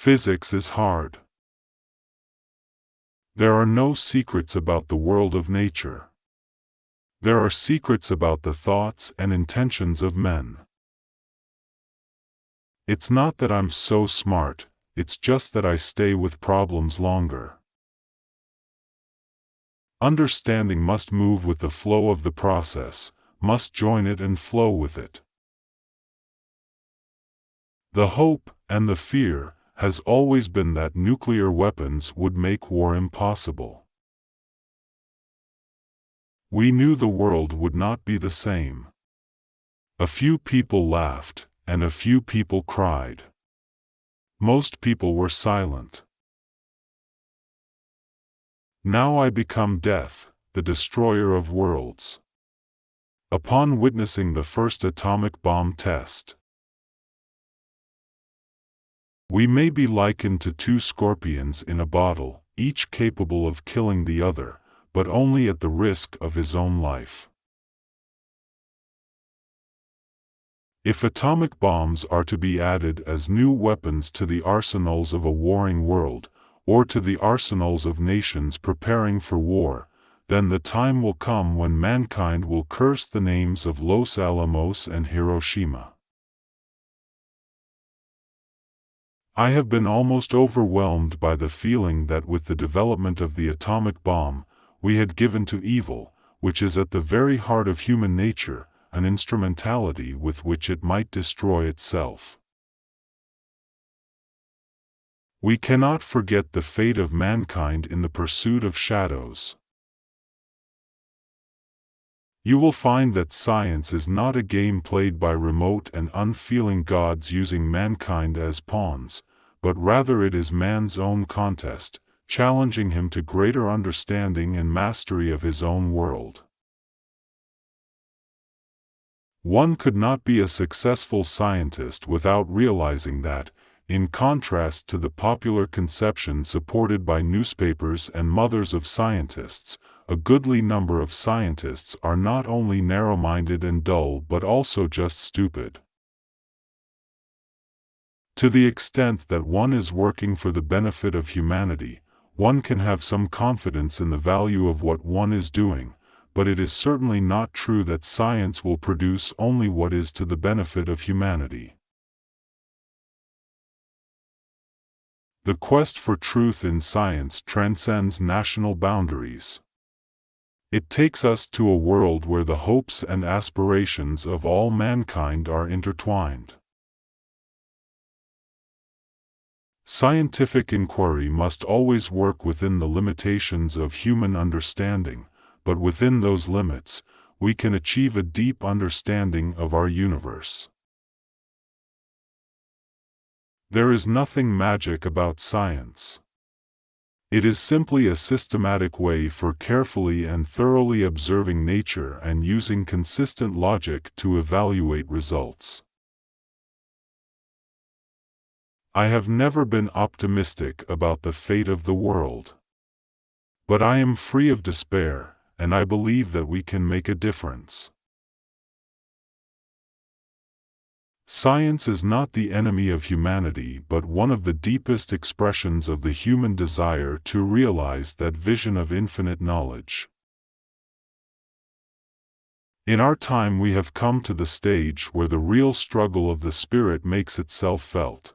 Physics is hard. There are no secrets about the world of nature. There are secrets about the thoughts and intentions of men. It's not that I'm so smart, it's just that I stay with problems longer. Understanding must move with the flow of the process, must join it and flow with it. The hope, and the fear, has always been that nuclear weapons would make war impossible. We knew the world would not be the same. A few people laughed, and a few people cried. Most people were silent. Now I become death, the destroyer of worlds. Upon witnessing the first atomic bomb test, we may be likened to two scorpions in a bottle, each capable of killing the other, but only at the risk of his own life. If atomic bombs are to be added as new weapons to the arsenals of a warring world, or to the arsenals of nations preparing for war, then the time will come when mankind will curse the names of Los Alamos and Hiroshima. I have been almost overwhelmed by the feeling that with the development of the atomic bomb, we had given to evil, which is at the very heart of human nature, an instrumentality with which it might destroy itself. We cannot forget the fate of mankind in the pursuit of shadows. You will find that science is not a game played by remote and unfeeling gods using mankind as pawns, but rather it is man's own contest, challenging him to greater understanding and mastery of his own world. One could not be a successful scientist without realizing that, in contrast to the popular conception supported by newspapers and mothers of scientists, a goodly number of scientists are not only narrow-minded and dull but also just stupid. To the extent that one is working for the benefit of humanity, one can have some confidence in the value of what one is doing, but it is certainly not true that science will produce only what is to the benefit of humanity. The quest for truth in science transcends national boundaries. It takes us to a world where the hopes and aspirations of all mankind are intertwined. Scientific inquiry must always work within the limitations of human understanding, but within those limits, we can achieve a deep understanding of our universe. There is nothing magic about science. It is simply a systematic way for carefully and thoroughly observing nature and using consistent logic to evaluate results. I have never been optimistic about the fate of the world. But I am free of despair, and I believe that we can make a difference. Science is not the enemy of humanity but one of the deepest expressions of the human desire to realize that vision of infinite knowledge. In our time we have come to the stage where the real struggle of the spirit makes itself felt.